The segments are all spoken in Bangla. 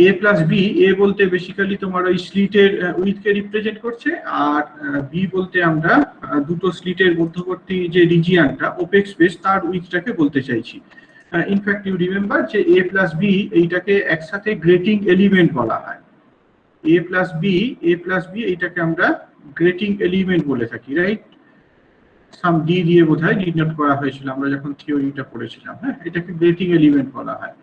এ প্লাস বি, এ বলতে বেসিক্যালি তোমার ওই স্লিটের উইথকে রিপ্রেজেন্ট করছে, আর বি বলতে আমরা দুটো স্লিটের মধ্যবর্তী যে রিজিয়ানটা ওপেক স্পেস তার উইথটাকে বলতে চাইছি। ইনফ্যাক্ট ইউ রিমেম্বার যে এ প্লাস বি এইটাকে একসাথে গ্রেটিং এলিমেন্ট বলা হয়। এ প্লাস বি এইটাকে আমরা গ্রেটিং এলিমেন্ট বলে থাকি, রাইট? সাম ডি দিয়ে বোধহয় ডিনোট করা হয়েছিল আমরা যখন থিওরিটা পড়েছিলাম। হ্যাঁ, এটাকে গ্রেটিং এলিমেন্ট বলা হয়।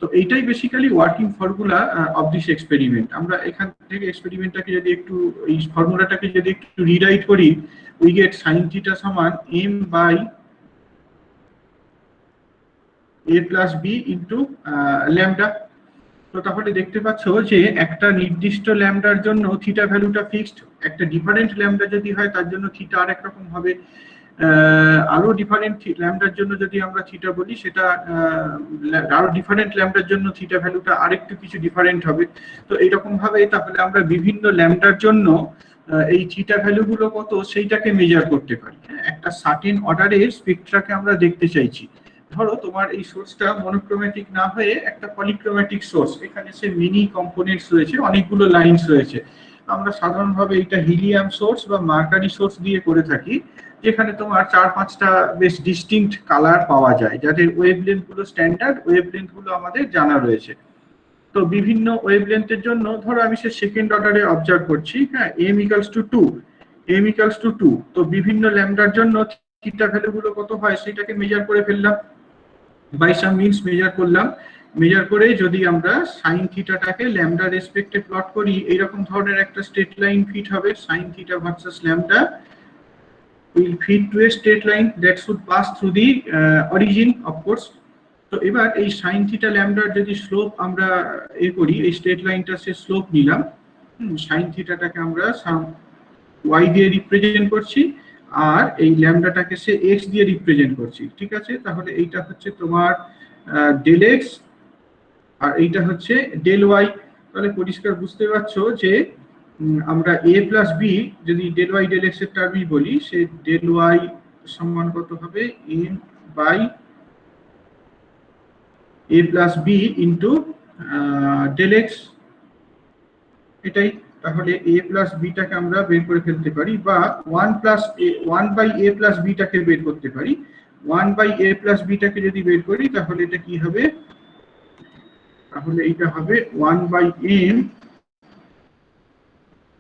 তো এইটাই basically working formula of this experiment. আমরা এখান থেকে এক্সপেরিমেন্টটাকে যদি একটু এই ফর্মুলাটাকে যদি একটু রিরাইট করি, উই গেট sin থিটা সমান m by a plus b into lambda. তো তাহলে দেখতে পাচ্ছ যে একটা নির্দিষ্ট ল্যামডার জন্য থিটা ভ্যালুটা ফিক্সড, একটা ডিফারেন্ট ল্যামডা যদি হয় তার জন্য থিটা আরেক রকম হবে, আরো ডিফারেন্ট ল্যামডার জন্য যদি আমরা থিটা বলি সেটা আরো ডিফারেন্ট ল্যামডার জন্য থিটা ভ্যালুটা আরেকটু কিছু ডিফারেন্ট হবে। তো এইরকম ভাবে তাহলে আমরা বিভিন্ন ল্যামডার জন্য এই থিটা ভ্যালুগুলো কত সেইটাকে মেজার করতে পারি। একটা সার্টেন অর্ডারের স্পেকট্রাকে আমরা দেখতে চাইছি। ধরো তোমার এই সোর্সটা মনোক্রোমেটিক না হয়ে একটা পলিক্রোমেটিক সোর্স, এখানে সে মিনি কম্পোনেন্টস রয়েছে, অনেকগুলো লাইনস রয়েছে। আমরা সাধারণভাবে এটা হিলিয়াম সোর্স বা মার্কারি সোর্স দিয়ে করে থাকি, যেখানে তোমার 4-5টা বেশ ডিস্টিংক্ট কালার পাওয়া যায়, যাদের ওয়েভলেন্থ গুলো স্ট্যান্ডার্ড ওয়েভলেন্থ গুলো আমাদের জানা রয়েছে। তো বিভিন্ন ওয়েভলেন্থের জন্য ধরো আমি সে সেকেন্ড অর্ডারে অবজার্ভ করছি, হ্যাঁ, m ইকুয়ালস টু 2, তো বিভিন্ন ল্যামডার জন্য থিটা ভ্যালু গুলো কত হয় সেটাকে মেজার করে ফেললাম, বাই সাম মিনস মেজার করলাম। মেজার করে যদি আমরা সাইন থিটাটাকে ল্যামডা রেসপেক্টে প্লট করি, এইরকম ধরনের একটা স্ট্রেট লাইন ফিট হবে, sine theta versus lambda will fit to a straight line that should pass through the origin, of course. তো এবার এই sin থিটা ল্যামডার যদি স্লোপ আমরা করি, এই স্ট্রেট লাইনটা সে স্লোপ নিলাম, sin থিটাটাকে আমরা সাম y দিয়ে রিপ্রেজেন্ট করছি, আর এই ল্যামডাটাকে সে x দিয়ে রিপ্রেজেন্ট করছি, ঠিক আছে? তাহলে এইটা হচ্ছে তোমার ডেল x আর এইটা হচ্ছে ডেল y। তাহলে পরিষ্কার বুঝতে পারছো যে আমরা a প্লাস বি যদি ডেল ওয়াই ডেল এক্স এর টার্মই বলি, সে ডেল ওয়াই সমান কত হবে m by a plus B into del x, এটাই। তাহলে a প্লাস বিটাকে আমরা বের করে ফেলতে পারি, বা 1 বাই a প্লাস বিটাকে বের করতে পারি। 1 বাই a প্লাস বিটাকে যদি বের করি তাহলে এটা কি হবে, তাহলে এটা হবে 1 by m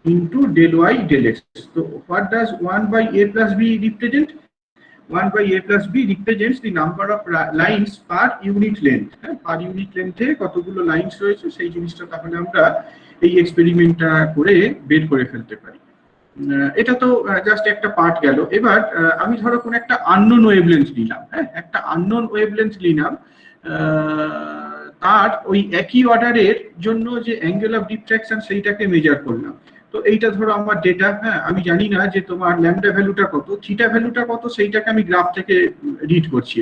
into del y del x. So what does 1 by a plus b represent? 1 by a plus b represents the number of lines per unit length. Per unit length এ কতগুলো লাইনস রয়েছে সেই জিনিসটা তাহলে আমরা এই এক্সপেরিমেন্টটা করে বের করে ফেলতে পারি। এটা তো জাস্ট একটা পার্ট গেল। এবার আমি ধরো কোন একটা আননোন ওয়েভলেন্থ নিলাম, হ্যাঁ, একটা আননোন ওয়েভলেন্থ নিলাম, তার ওই একই অর্ডারের জন্য যে অ্যাঙ্গেল অফ ডিফ্র্যাকশন সেইটাকে মেজার করলাম। তো এইটা ধরো আমার ডেটা, হ্যাঁ, আমি জানি না যে তোমার ল্যামডা ভ্যালুটা কত, থিটা ভ্যালুটা কত, সেইটাকে আমি গ্রাফ থেকে রিড করছি।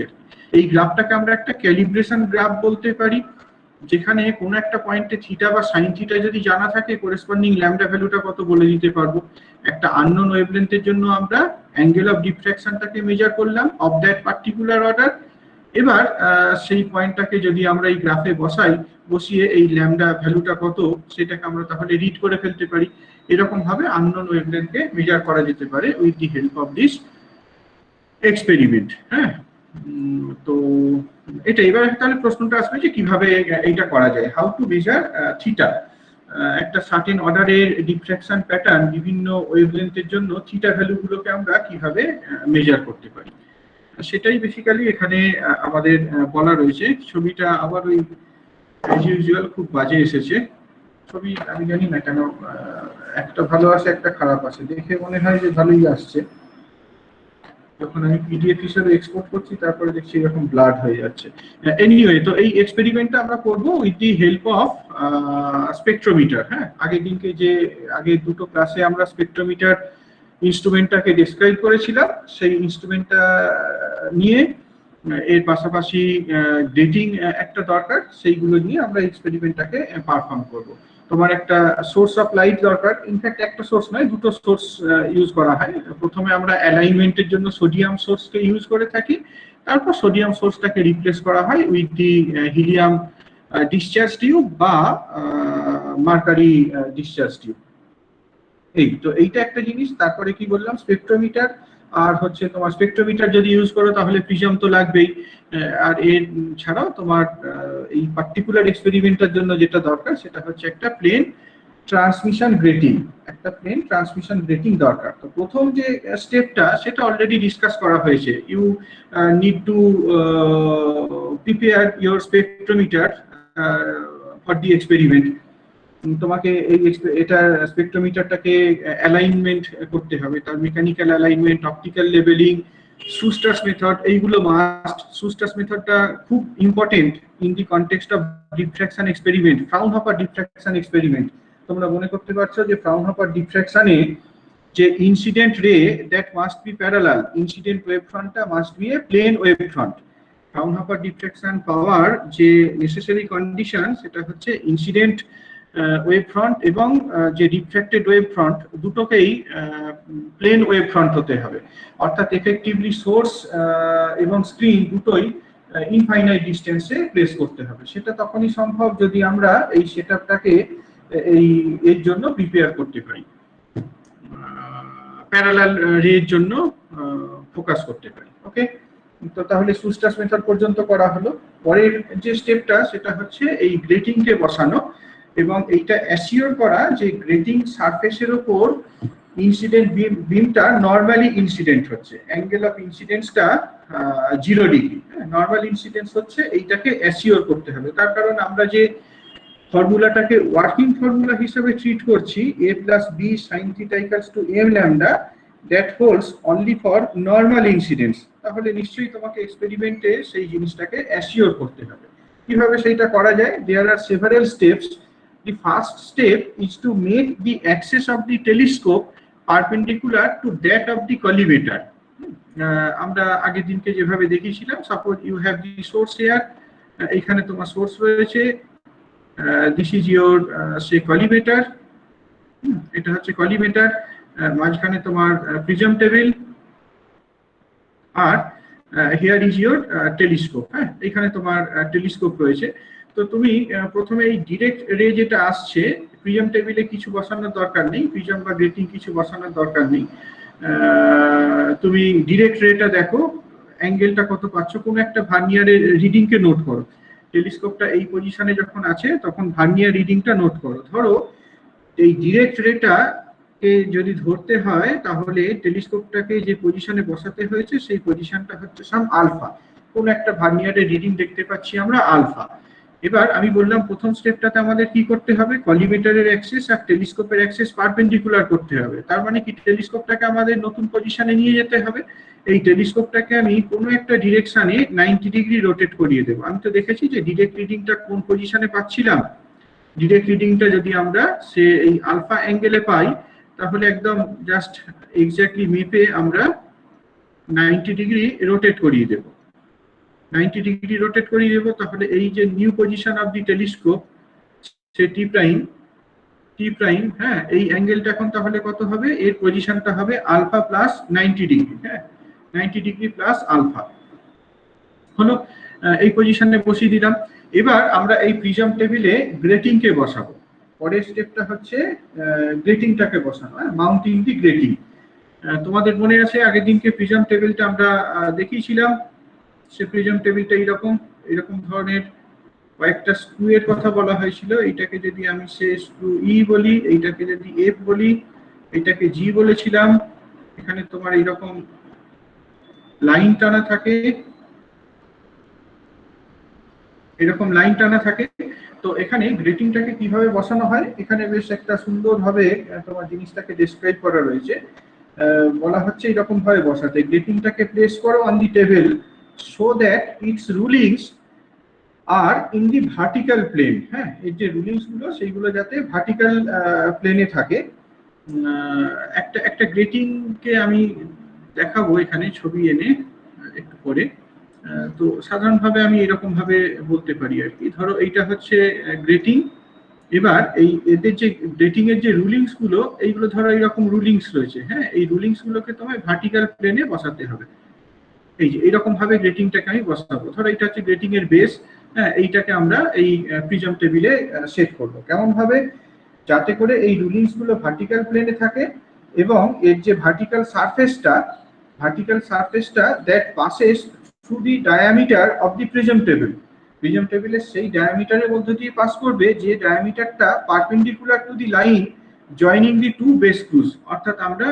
এই গ্রাফটাকে আমরা একটা ক্যালিব্রেশন গ্রাফ বলতে পারি, যেখানে কোনো একটা পয়েন্টে থিটা বা সাইন থিটা যদি জানা থাকে, করেসপন্ডিং ল্যামডা ভ্যালুটা কত বলে দিতে পারবো। একটা আননোন ওয়েভলেন্থের জন্য আমরা অ্যাঙ্গেল অফ ডিফ্র্যাকশনটাকে মেজার করলাম অফ দ্যাট পার্টিকুলার অর্ডার। এবার সেই পয়েন্টটাকে যদি আমরা এই গ্রাফে বসিয়ে এই ল্যামডা ভ্যালুটা কত সেটাকে আমরা তাহলে রিড করে ফেলতে পারি। এরকম ভাবে আননোন ওয়েভলেন্থকে মেজার করা যেতে পারে with the help of this experiment. হ্যাঁ, তো এটা এবার তাহলে প্রশ্নটা আসবে যে কিভাবে এইটা করা যায়, হাউ টু মেজার থিটা। একটা সার্টেন অর্ডারের ডিফ্র্যাকশন প্যাটার্ন বিভিন্ন ওয়েভলেন্থের জন্য থিটা ভ্যালুগুলোকে আমরা কিভাবে মেজার করতে পারি, সেটাই বেসিক্যালি এখানে আমাদের বলা রয়েছে। ছবিটা আবার ওই অ্যাজ ইউজুয়াল খুব বাজে এসেছে ছবি, আমি জানি না কেন, একটা ভালো আসে একটা খারাপ আসে, দেখে মনে হয় যে ভালোই আসছে, যখন আমি পিডিএফ হিসেবে এক্সপোর্ট করছি তারপরে দেখছি এরকম ব্লাড হয়ে যাচ্ছে। এনিওয়ে, তো এই এক্সপেরিমেন্টটা আমরা করব with the help of spectrometer. হ্যাঁ, আগে দুটো ক্লাসে আমরা স্পেকট্রোমিটার ইনস্ট্রুমেন্টটাকে ডেসক্রাইব করেছিলাম, সেই ইনস্ট্রুমেন্টটা নিয়ে এর পাশাপাশি ডেটিং একটা দরকার, সেইগুলো নিয়ে আমরা এক্সপেরিমেন্টটাকে পারফর্ম করব। তোমার একটা সোর্স অফ লাইট দরকার, ইনফ্যাক্ট একটা সোর্স নয়, দুটো সোর্স ইউজ করা হয়। প্রথমে আমরা অ্যালাইনমেন্টের জন্য সোডিয়াম সোর্সকে ইউজ করে থাকি, তারপর সোডিয়াম সোর্সটাকে রিপ্লেস করা হয় with the helium discharge tube বা মার্কারি ডিসচার্জ টিউব। এই তো এইটা একটা জিনিস। তারপরে কি বললাম, স্পেকট্রোমিটার, আর হচ্ছে তোমার স্পেকট্রোমিটার যদি ইউজ করো তাহলে প্রিজম তো লাগবেই। আর এর ছাড়াও তোমার এই পার্টিকুলার এক্সপেরিমেন্টের জন্য যেটা দরকার সেটা হচ্ছে একটা প্লেন ট্রান্সমিশন গ্রেটিং, একটা প্লেন ট্রান্সমিশন গ্রেটিং দরকার। তো প্রথম যে স্টেপটা সেটা অলরেডি ডিসকাস করা হয়েছে। You need to prepare your spectrometer for the experiment. তোমাকে এই এটা স্পেকট্রোমিটারটাকে অ্যালাইনমেন্ট করতে হবে, তার মেকানিক্যাল অ্যালাইনমেন্ট, অপটিক্যাল লেবেলিং, সুস্টার্স মেথড, এইগুলো মাস্ট। সুস্টার্স মেথডটা খুব important in the context of diffraction experiment, Fraunhofer diffraction experiment. তোমরা মনে করতে পারছো যে ফ্রাউনহফার ডিফ্র্যাকশনে যে incident ray that must be parallel, incident wave ফ্রন্টটা must be a plane wave front. Fraunhofer diffraction পাওয়ার যে নেসেসারি কন্ডিশন সেটা হচ্ছে ইনসিডেন্ট ওয়েভ ফ্রন্ট এবং যে রিফ্র্যাক্টেড ওয়েভ ফ্রন্ট দুটোকেই প্লেন ওয়েভ ফ্রন্ট হতে হবে। অর্থাৎ এফেক্টিভলি সোর্স এবং স্ক্রিন দুটোই ইনফাইনাইট ডিস্টেন্সে প্লেস করতে হবে। সেটা তখনই সম্ভব যদি আমরা এই সেটআপটাকে এর জন্য প্রিপেয়ার করতে পারি, প্যারালাল রের জন্য ফোকাস করতে পারি। ওকে, তো তাহলে সুস্টার্স মেথড পর্যন্ত করা হলো। পরের যে স্টেপটা সেটা হচ্ছে এই গ্রেটিংকে বসানো এবং এইটা অ্যাসিওর করা যে গ্রেটিং সারফেসের উপর ইনসিডেন্ট বিমটা নরমালি ইনসিডেন্ট হচ্ছে, অ্যাঙ্গেল অফ ইনসিডেন্সটা 0 ডিগ্রি। নরমাল ইনসিডেন্স হচ্ছে, এইটাকে অ্যাসিওর করতে হবে। তার কারণ আমরা যে ফর্মুলাটাকে ওয়ার্কিং ফর্মুলা হিসেবে ট্রিট করছি, a plus b sin theta equals to m lambda, that holds only for normal incidence। তাহলে নিশ্চয়ই তোমাকে এক্সপেরিমেন্টে সেই জিনিসটাকে অ্যাসিওর করতে হবে। কিভাবে সেইটা করা যায়? There are several steps. The first step is to make the axis of the telescope perpendicular to that of the collimator. আমরা আগের দিনকে যেভাবে দেখিয়েছিলাম, suppose you have the source here, এখানে তোমার সোর্স রয়েছে, this is your say collimator, এটা হচ্ছে কলিমেটার, মাঝখানে তোমার প্রিজম টেবিল, আর হিয়ার ইজ ইওর টেলিস্কোপ। হ্যাঁ, এখানে তোমার টেলিস্কোপ রয়েছে। তো তুমি প্রথমে এই ডিরেক্ট রে যেটা আসছে, প্রিজম টেবিলে কিছু বসানোর দরকার নেই, প্রিজম বা গ্রেটিং কিছু বসানোর দরকার নেই। তুমি ডিরেক্ট রেটা দেখো, অ্যাঙ্গেলটা কত পাচ্ছ, কোনো একটা ভার্নিয়ারের রিডিংকে নোট করো। টেলিস্কোপটা এই পজিশনে যখন আছে তখন ভার্নিয়ার রিডিংটা নোট করো। ধরো এই ডিরেক্ট রেটা যদি ধরতে হয় তাহলে টেলিস্কোপটাকে যে পজিশনে বসাতে হয়েছে সেই পজিশনটা হচ্ছে সাম আলফা, কোন একটা ভার্নিয়ারের রিডিং দেখতে পাচ্ছি আমরা আলফা। এবার আমি বললাম প্রথম স্টেপটাতে আমাদের কি করতে হবে, কলিমেটারের অ্যাক্সিস আর টেলিস্কোপের অ্যাক্সিস পারপেন্ডিকুলার করতে হবে। তার মানে কি, টেলিস্কোপটাকে আমাদের নতুন পজিশনে নিয়ে যেতে হবে। এই টেলিস্কোপটাকে আমি কোনো একটা ডিরেকশনে 90 ডিগ্রি রোটেট করিয়ে দেবো। আমি তো দেখেছি যে ডিরেক্ট রিডিংটা কোন পজিশনে পাচ্ছিলাম, ডিরেক্ট রিডিংটা যদি আমরা সে এই আলফা অ্যাঙ্গেলে পাই তাহলে একদম জাস্ট এক্স্যাক্টলি মেপে আমরা 90 ডিগ্রি রোটেট করিয়ে দেব, 90 ডিগ্রি রোটেট করিয়ে দেব। তাহলে এই যে new position of the telescope say T prime, হ্যাঁ, এই অ্যাঙ্গেলটা এখন তাহলে কত হবে, এর পজিশনটা হবে আলফা প্লাস 90 ডিগ্রি। হ্যাঁ, 90 ডিগ্রি প্লাস আলফা হলো, এই পজিশনে বসিয়ে দিলাম। এবার আমরা এই প্রিজম টেবিলে গ্রেটিংকে বসাবো। পরের স্টেপটা হচ্ছে গ্রেটিংটাকে বসানো, মাউন্টিং দি গ্রেটিং। তোমাদের মনে আছে আগের দিনকে প্রিজম টেবিলটা আমরা দেখিয়েছিলাম। সে প্রিজম টেবিলটা এরকম ধরনের কয়েকটা স্ক্রু এর কথা বলা হয়েছিল। এইটাকে যদি আমি সে স্ক্রু ই বলি, এইটাকে যদি এফ বলি, এইটাকে জি বলেছিলাম। এখানে তোমার এইরকম লাইন টানা থাকে, এরকম লাইন টানা থাকে। তো এখানে গ্রেটিংটাকে কিভাবে বসানো হয়, এখানে বেশ একটা সুন্দরভাবে তোমার জিনিসটাকে ডেসক্রাইব করা রয়েছে। বলা হচ্ছে এরকম ভাবে বসাতে, গ্রেটিংটাকে প্লেস করো on the table so that its rulings are in the vertical plane. হ্যাঁ, এর যে রুলিংস গুলো সেইগুলো যাতে ভার্টিক্যাল প্লেনে থাকে। একটা গ্রেটিংকে আমি দেখাবো এখানে ছবি এনে একটু পরে। তো সাধারণভাবে আমি এরকম ভাবে বলতে পারি আর কি। ধরো এইটা হচ্ছে গ্রেটিং। এবার এই এদের যে গ্রেটিং এর যে রুলিংস গুলো, এইগুলো ধরো এইরকম রুলিংস রয়েছে। হ্যাঁ, এই রুলিংস গুলোকে তোমায় ভার্টিক্যাল প্লেনে বসাতে হবে। এই যে এইরকম ভাবে গ্রেটিংটাকে আমি বসাবো। ধরো এটা হচ্ছে গ্রেটিং এর বেস, হ্যাঁ, এইটাকে আমরা এই প্রিজম টেবিলে সেট করব কেমন ভাবে, যাতে করে এই রুলিংস গুলো ভার্টিক্যাল প্লেনে থাকে এবং এর যে ভার্টিক্যাল সারফেসটা that passes through the diameter of the prism টেবিলের সেই ডায়ামিটারের মধ্যে দিয়ে পাস করবে যে ডায়ামিটারটা perpendicular to the line joining the two base screws. অর্থাৎ আমরা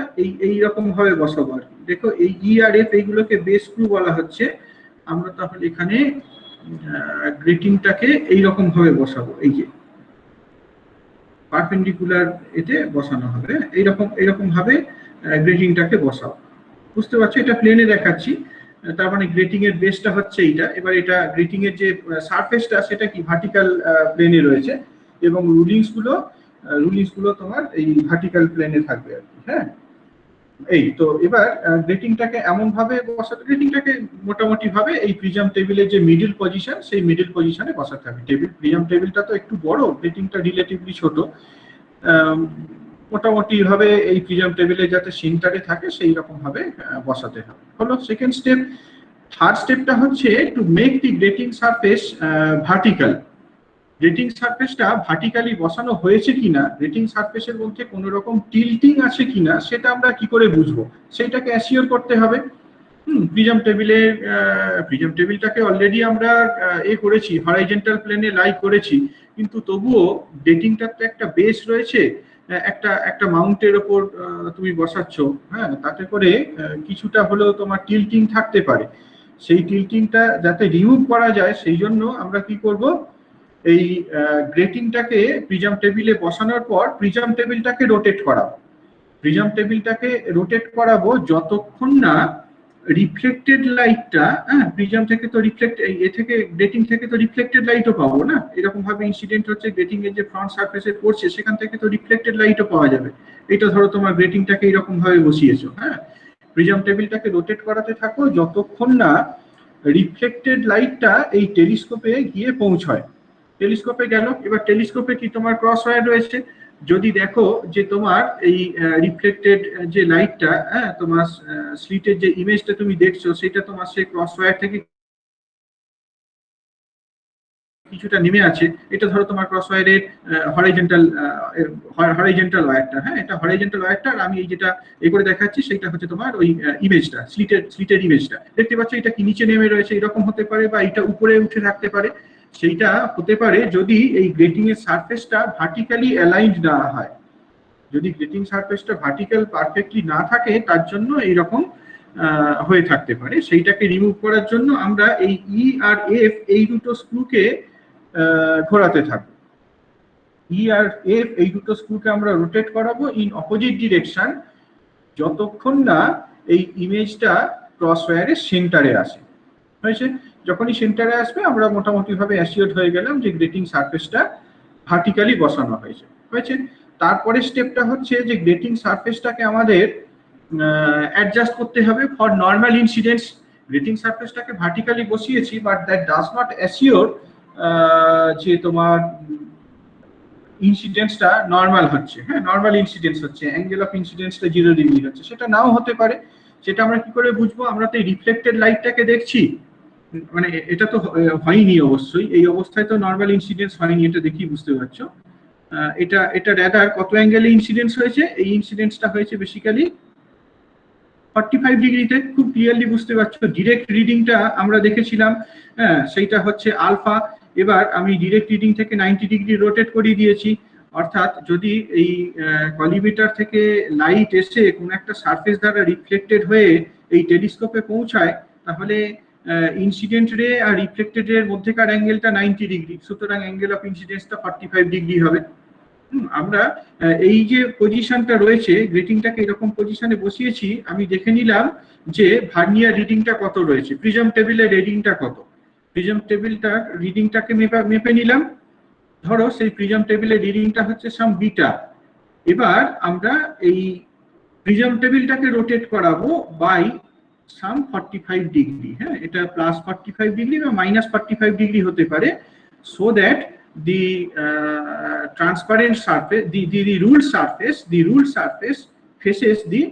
এই রকম ভাবে বসাবো আর কি। দেখো এই ই আর এফ এইগুলোকে বেস স্ক্রু বলা হচ্ছে। আমরা তাহলে এখানে গ্রেটিংটাকে এইরকম ভাবে বসাবো, এই যে পারপেন্ডিকুলার এতে বসানো হবে, এইরকম ভাবে গ্রেটিংটাকে বসাও। বুঝতে পারছো, এটা প্লেনে দেখাচ্ছি, তার মানে গ্রেটিং এর বেসটা হচ্ছে এইটা। এবার এটা গ্রেটিং এর যে সারফেসটা সেটা কি ভার্টিক্যাল প্লেনে রয়েছে এবং রুলিংস গুলো তোমার এই ভার্টিক্যাল প্লেনে থাকবে আর কি। হ্যাঁ, এই তো এবার গ্রেটিংটাকে এমন ভাবে বসাতে, গ্রেটিংটাকে মোটামুটি ভাবে এই প্রিজম টেবিলের যে মিডল পজিশন সেই মিডল পজিশনে বসাতে হবে। প্রিজম টেবিলটা তো একটু বড়, গ্রেটিংটা রিলেটিভলি ছোট, মোটামুটি ভাবে এই প্রিজম টেবিলে যাতে সেন্টারে থাকে সেই রকম ভাবে বসাতে হবে। হলো সেকেন্ড স্টেপ। থার্ড স্টেপটা হচ্ছে to make the grating surface vertical. Grating সারফেসটা ভার্টিক্যালি বসানো হয়েছে কিনা, গ্রেটিং সারফেসের মধ্যে কোনো রকম টিল্টিং আছে কিনা সেটা আমরা কি করে বুঝবো, সেইটাকে অ্যাসিওর করতে হবে। প্রিজম টেবিলটাকে অলরেডি আমরা করেছি, হরাইজন্টাল প্লেনে লাই করেছি, কিন্তু তবুও গ্রেটিংটার তো একটা বেস রয়েছে, একটা মাউন্টের ওপর তুমি বসাচ্ছ, হ্যাঁ, তাতে করে কিছুটা হলেও তোমার টিল্টিং থাকতে পারে। সেই টিল্টিংটা যাতে রিমুভ করা যায় সেই জন্য আমরা কি করব, এই গ্রেটিংটাকে প্রিজম টেবিলে বসানোর পর প্রিজম টেবিলটাকে রোটেট করাবো যতক্ষণ না রিফ্লেক্টেড লাইটটা, প্রিজম থেকে তো গ্রেটিং থেকে তো রিফ্লেক্টেড লাইটও পাবো না, এরকম ভাবে ইনসিডেন্ট হচ্ছে গ্রেটিং এর যে ফ্রন্ট সারফেসে পড়ছে সেখান থেকে তো রিফ্লেক্টেড লাইটও পাওয়া যাবে। এটা ধরো তোমার গ্রেটিংটাকে এরকম ভাবে বসিয়েছো, হ্যাঁ, প্রিজম টেবিলটাকে রোটেট করাতে থাকো যতক্ষণ না রিফ্লেক্টেড লাইটটা এই টেলিস্কোপে গিয়ে পৌঁছয়। টেলিস্কোপে গেল, এবার টেলিস্কোপে কি তোমার ক্রস ওয়্যার রয়েছে, যদি দেখো যে তোমার এই রিফ্লেক্টেড যে লাইটটা, তোমার স্লিটের যে ইমেজটা তুমি দেখছো সেটা তোমার সেই ক্রস ওয়্যার থেকে কিছুটা নেমে আছে, এটা ধরো তোমার ক্রস ওয়্যারের হরাইজন্টাল ওয়্যারটা, হ্যাঁ, এটা হরাইজন্টাল ওয়্যারটা, আর আমি এই যেটা করে দেখাচ্ছি সেটা হচ্ছে তোমার ওই ইমেজটা, স্লিটের ইমেজটা দেখতে পাচ্ছ। এটা কি নিচে নেমে রয়েছে এরকম হতে পারে, বা এটা উপরে উঠে থাকতে পারে। সেইটা হতে পারে যদি এই গ্রেটিং এর সারফেসটা ভার্টিক্যালি অ্যালাইনড না হয়। যদি গ্রেটিং সারফেসটা ভার্টিক্যাল পারফেক্টলি না থাকে তার জন্য এইরকম হয়ে থাকতে পারে। সেইটাকে রিমুভ করার জন্য আমরা এই ই আর এফ এই দুটো স্ক্রুকে ঘোরাতে থাকবো। ই আর এফ এই দুটো স্ক্রুকে আমরা রোটেট করাবো ইন অপোজিট ডিরেকশন যতক্ষণ না এই ইমেজটা ক্রস ওয়্যারের সেন্টারে আসে। হয়েছে, যখনই সেন্টারে আসবে আমরা মোটামুটি ভাবে অ্যাসিওর্ড হয়ে গেলাম যে গ্রেটিং সারফেসটা ভার্টিক্যালি বসানো হয়েছে। তারপরে স্টেপটা হচ্ছে যে গ্রেটিং সারফেসটাকে আমাদের অ্যাডজাস্ট করতে হবে ফর নর্মাল ইনসিডেন্টস। গ্রেটিং সারফেসটাকে ভার্টিক্যালি বসিয়েছি, but that does not assure যে তোমার ইনসিডেন্সটা নর্মাল হচ্ছে, হ্যাঁ, নর্মাল ইনসিডেন্স হচ্ছে, অ্যাঙ্গেল অফ ইনসিডেন্সটা 0 ডিগ্রি হচ্ছে, সেটা নাও হতে পারে। সেটা আমরা কি করে বুঝবো, আমরা তো এই রিফ্লেক্টেড লাইটটাকে দেখছি, মানে এটা তো হয়নি অবশ্যই, এই অবস্থায় তো নর্মাল ইনসিডেন্স হয়নি, এটা দেখি বুঝতে পারছো। এটা রেডার কত অ্যাঙ্গেলে ইনসিডেন্স হয়েছে, এই ইনসিডেন্সটা হয়েছে বেসিক্যালি 45 ডিগ্রিতে, খুব ক্লিয়ারলি বুঝতে পারছো। ডিরেক্ট রিডিংটা আমরা দেখেছিলাম, হ্যাঁ, সেইটা হচ্ছে আলফা। এবার আমি ডিরেক্ট রিডিং থেকে 90 ডিগ্রি রোটেট করিয়ে দিয়েছি, অর্থাৎ যদি এই কলিমিটার থেকে লাইট এসে কোন একটা সারফেস দ্বারা রিফ্লেক্টেড হয়ে এই টেলিস্কোপে পৌঁছায়, তাহলে ইনসিডেন্ট রে আর রিফ্লেক্টেড রে এর মধ্যেকার অ্যাঙ্গেলটা 90 ডিগ্রি, সুতরাং অ্যাঙ্গেল অফ ইনসিডেন্সটা 45 ডিগ্রি হবে। আমরা এই যে পজিশনটা রয়েছে, গ্রেটিংটাকে এরকম পজিশনে বসিয়েছি, আমি দেখে নিলাম যে ভার্নিয়ার রিডিংটা কত রয়েছে, প্রিজম টেবিলের রিডিংটা কত, প্রিজম টেবিলটার রিডিংটাকে মেপে নিলাম। ধরো সেই প্রিজম টেবিলের রিডিংটা হচ্ছে সাম বিটা। এবার আমরা এই প্রিজম টেবিলটাকে রোটেট করাবো বাই সাম 45 ডিগ্রি, হ্যাঁ, এটা প্লাস 45 ডিগ্রি বা মাইনাস 45 ডিগ্রি হতে পারে, so that the transparent surface, the ruled surface faces the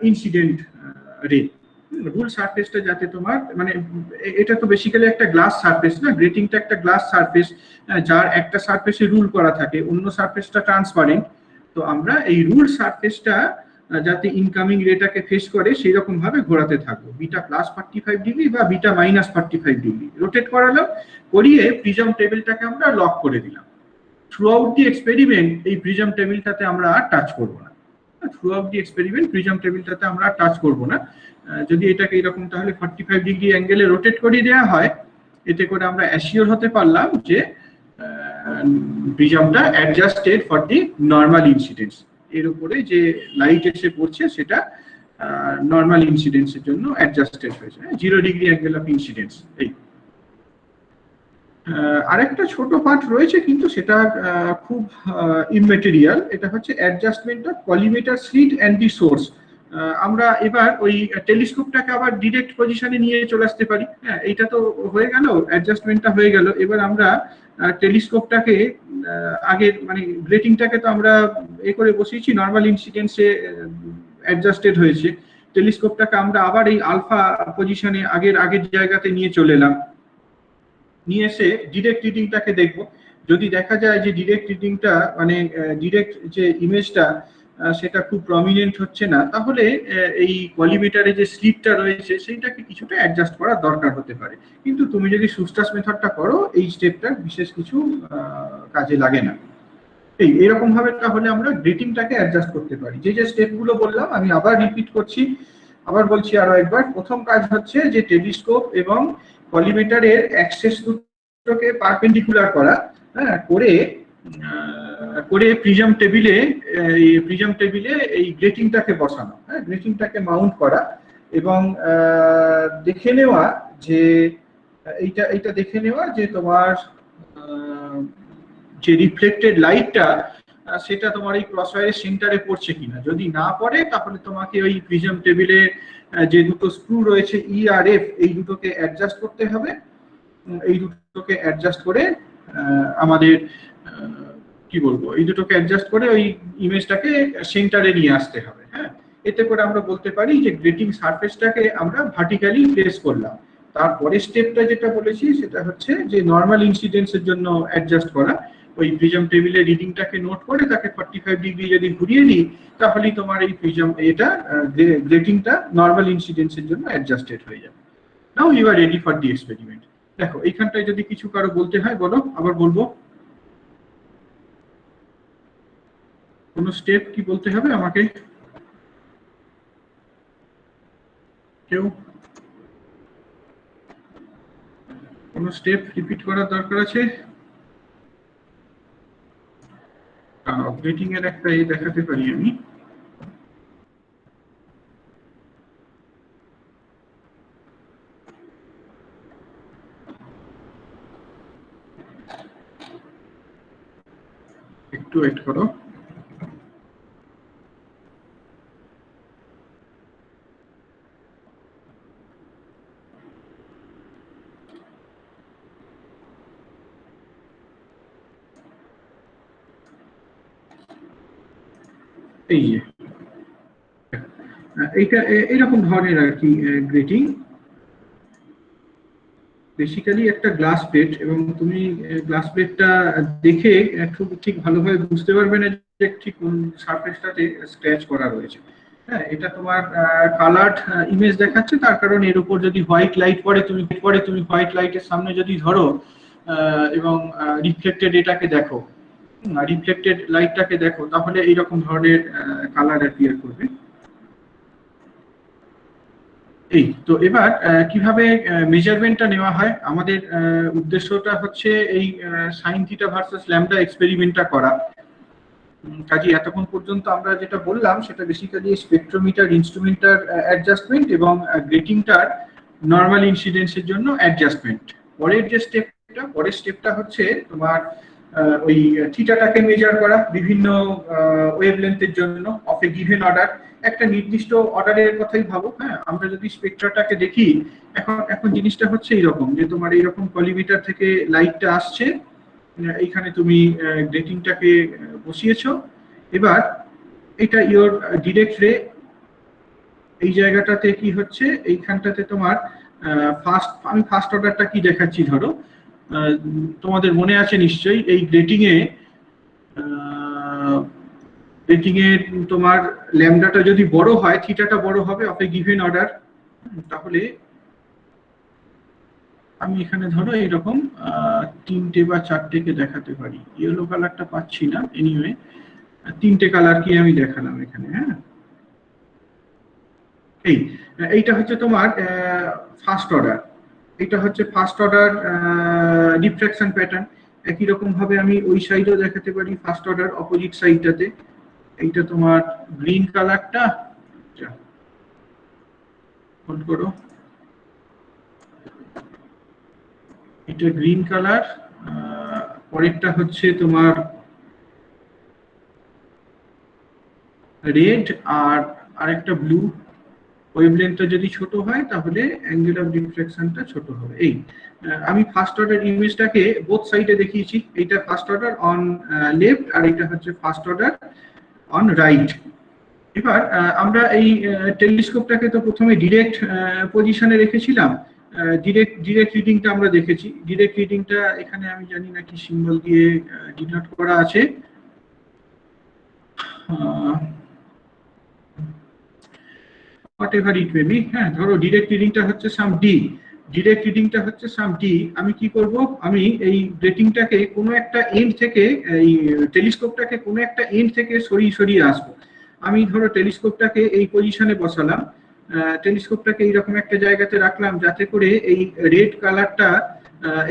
incident ray. Ruled সারফেসটা যাতে তোমার মানে এটা তো বেসিক্যালি একটা গ্লাস সারফেস না, গ্রেটিংটা একটা গ্লাস সারফেস যার একটা সারফেসে রুল করা থাকে, অন্য সারফেসটা ট্রান্সপারেন্ট। তো আমরা এই রুল সারফেসটা যাতে ইনকামিং রেটাকে ফেস করে সেই রকম ভাবে ঘোরাতে থাকবো, বিটা প্লাস 45 ডিগ্রি বা বিটা মাইনাস 45 ডিগ্রি রোটেট করালাম, করিয়ে প্রিজম টেবিলটাকে আমরা লক করে দিলাম। থ্রু আউট দি এক্সপেরিমেন্ট এই প্রিজম টেবিলটাতে আমরা টাচ করবো না, throughout the experiment prism টেবিলটাতে আমরা টাচ করবো না। যদি এটাকে এরকম তাহলে 45 ডিগ্রি অ্যাঙ্গেলে রোটেট করিয়ে দেওয়া হয়, এতে করে আমরা অ্যাসিওর হতে পারলাম যে প্রিজমটা adjusted for the normal incidence, এর উপরে যে লাইট এসে পড়ছে সেটা নর্মাল ইনসিডেন্সের জন্য অ্যাডজাস্টেড হয়েছে, 0 ডিগ্রি অ্যাঙ্গেল অফ ইনসিডেন্স। এই আরেকটা ছোট পার্ট রয়েছে কিন্তু সেটা খুব ইমমেটেরিয়াল, এটা হচ্ছে adjustment of collimator slit and the source. আমরা এবার ওই টেলিস্কোপটাকে আবার ডিরেক্ট পজিশনে নিয়ে চলে আসতে পারি। হ্যাঁ, এইটা তো হয়ে গেল, অ্যাডজাস্টমেন্টটা হয়ে গেল। এবার আমরা টেলিস্কোপটাকে আগের মানে গ্রেটিংটাকে তো আমরা এ করে বসিয়েছি, নর্মাল ইনসিডেন্সে অ্যাডজাস্টেড হয়েছে, টেলিস্কোপটাকে আমরা আবার এই আলফা পজিশনে আগের জায়গাতে নিয়ে চলে এলাম, নিয়ে এসে ডিরেক্ট রিডিংটাকে দেখব। যদি দেখা যায় যে ডিরেক্ট রিডিংটা মানে ডিরেক্ট যে ইমেজটা সেটা খুব প্রমিনেন্ট হচ্ছে না, তাহলে এই কলিমেটারে যে স্লিটটা রয়েছে সেইটাকে কিছুটা অ্যাডজাস্ট করার দরকার হতে পারে। কিন্তু তুমি যদি সুস্টাস মেথডটা করো এই স্টেপটা বিশেষ কিছু কাজে লাগে না। এইরকম ভাবে তাহলে আমরা গ্রেটিংটাকে অ্যাডজাস্ট করতে পারি। যে যে স্টেপগুলো বললাম আমি আবার রিপিট করছি, আবার বলছি আরো একবার। প্রথম কাজ হচ্ছে যে টেলিস্কোপ এবং কলিমেটারের অ্যাক্সেস দুটোকে পারপেন্ডিকুলার করা, হ্যাঁ, করে প্রিজম টেবিলে এই গ্রেটিংটাকে বসানো, হ্যাঁ, গ্রেটিংটাকে মাউন্ট করা এবং দেখে নেওয়া যে এইটা দেখে নেওয়া যে তোমার যে রিফ্লেক্টেড লাইটটা সেটা তোমার এই ক্রসওয়্যারের সেন্টারে পড়ছে কিনা। যদি না পড়ে তাহলে তোমাকে ওই প্রিজম টেবিলে যে দুটো স্ক্রু রয়েছে ই আর এফ, এই দুটোকে অ্যাডজাস্ট করতে হবে। এই দুটোকে অ্যাডজাস্ট করে আমাদের কি বলবো, এই দুটোকে অ্যাডজাস্ট করে ওই ইমেজটাকে সেন্টারে নিয়ে আসতে হবে। হ্যাঁ, এতে করে আমরা বলতে পারি যে গ্রেটিং সারফেসটাকে আমরা ভার্টিক্যালি প্লেস করলাম। তারপরে স্টেপটা যেটা বলেছি সেটা হচ্ছে যে নর্মাল ইনসিডেন্সের জন্য অ্যাডজাস্ট করা, ওই প্রিজম টেবিলে রিডিংটাকে নোট করে তাকে 45 ডিগ্রি যদি ঘুরিয়ে নিই তাহলেই তোমার এই প্রিজম এটা গ্রেটিংটা নর্মাল ইনসিডেন্সের জন্য অ্যাডজাস্টেড হয়ে যাবে। Now you are ready for the experiment. দেখো এইখানটায় যদি কিছু কারো বলতে হয় বলো, আবার বলবো। কোন স্টেপ কি বলতে হবে আমাকে? কেউ কোন স্টেপ রিপিট করার দরকার আছে? গ্রেটিং এর একটা দেখাতে পারি আমি। একটু ওয়েট করো। এই যে এইটা এইরকম ধরনের আর কি গ্রেটিং, বেসিক্যালি একটা গ্লাস প্লেট, এবং তুমি গ্লাস প্লেটটা দেখে খুব ঠিক ভালোভাবে বুঝতে পারবে না যে ঠিক কোন সারফেসটাতে স্ক্র্যাচ করা রয়েছে। হ্যাঁ, এটা তোমার কালার্ড ইমেজ দেখাচ্ছে, তার কারণ এর উপর যদি হোয়াইট লাইট পড়ে তুমি হোয়াইট লাইটের সামনে যদি ধরো এবং রিফ্লেক্টেড এটাকে দেখো, রিফ্লেক্টেড লাইটটাকে দেখো, তাহলে এইরকম ধরনের কালার অ্যাপিয়ার করবে। এই তো এবার কিভাবে মেজারমেন্টটা নেওয়া হয়, আমাদের উদ্দেশ্যটা হচ্ছে এই সাইন থিটা ভার্সাস ল্যামডা এক্সপেরিমেন্টটা করা। কাজে এতক্ষণ পর্যন্ত আমরা যেটা বললাম সেটা বেসিক্যালি স্পেকট্রোমিটার ইনস্ট্রুমেন্টার অ্যাডজাস্টমেন্ট এবং গ্রেটিংটার নর্মাল ইনসিডেন্সের জন্য অ্যাডজাস্টমেন্ট। পরের স্টেপটা হচ্ছে তোমার ওই থিটাটাকে মেজার করা বিভিন্ন ওয়েভলেন্থের জন্য অফ এ গিভেন অর্ডার। একটা নির্দিষ্ট অর্ডারের কথাই ভাবো। হ্যাঁ, আমরা যদি স্পেকট্রাটাকে দেখি, এখন জিনিসটা হচ্ছে এইরকম যে তোমার এইরকম কলিমিটার থেকে লাইটটা আসছে, এইখানে তুমি গ্রেটিংটাকে বসিয়েছো। এবার এটা ইওর ডিরেক্ট রে, এই জায়গাটাতে কি হচ্ছে, এইখানটাতে তোমার আমি ফার্স্ট অর্ডারটা কি দেখাচ্ছি, ধরো তোমাদের মনে আছে নিশ্চয়ই এই রেটিং এ তোমার ল্যামডাটা যদি বড় হয়, থিটাটা বড় হবে অফ এ গিভেন অর্ডার। তাহলে আমি এখানে ধরো এইরকম 3টে বা 4টেকে দেখাতে পারি, ইয়েলো কালারটা পাচ্ছি না, এনিওয়ে 3টে কালার কি আমি দেখালাম এখানে। হ্যাঁ, এইটা হচ্ছে তোমার ফার্স্ট অর্ডার, এটা হচ্ছে ফার্স্ট অর্ডার ডিফ্র্যাকশন প্যাটার্ন। একই রকম ভাবে আমি ওই সাইডেও দেখাতে পারি ফার্স্ট অর্ডার অপোজিট সাইডটাতে। এইটা তোমার গ্রিন কালারটা, হোল্ড করো, এটা গ্রিন কালার, পরেরটা হচ্ছে তোমার রেড, আর আরেকটা ব্লু। ওয়েভলেন্থটা যদি ছোট হয় তাহলে অ্যাঙ্গেল অফ ডিফ্রাকশনটা ছোট হবে। এই আমি ফার্স্ট অর্ডার ইমেজটাকে বোথ সাইডে দেখিয়েছি, এইটা ফার্স্ট অর্ডার অন লেফট আর এটা হচ্ছে ফার্স্ট অর্ডার অন রাইট। এবার আমরা এই টেলিস্কোপটাকে তো প্রথমে ডিরেক্ট পজিশনে রেখেছিলাম, ডিরেক্ট রিডিংটা আমরা দেখেছি। ডিরেক্ট রিডিংটা এখানে আমি জানি না কি সিম্বল দিয়ে ডিনোট করা আছে, whatever it may be। হ্যাঁ, ধরো ডিরেক্ট রিডিংটা হচ্ছে সাম ডি, ডিরেক্ট রিডিংটা হচ্ছে সাম ডি। আমি কি করব, আমি এই রেটিংটাকে কোনো একটা এন্ড থেকে, এই টেলিস্কোপটাকে কোনো একটা এন্ড থেকে সরিয়ে আসবো। আমি ধরো টেলিস্কোপটাকে এই পজিশনে বসালাম, টেলিস্কোপটাকে এইরকম একটা জায়গাতে রাখলাম যাতে করে এই রেড কালারটা,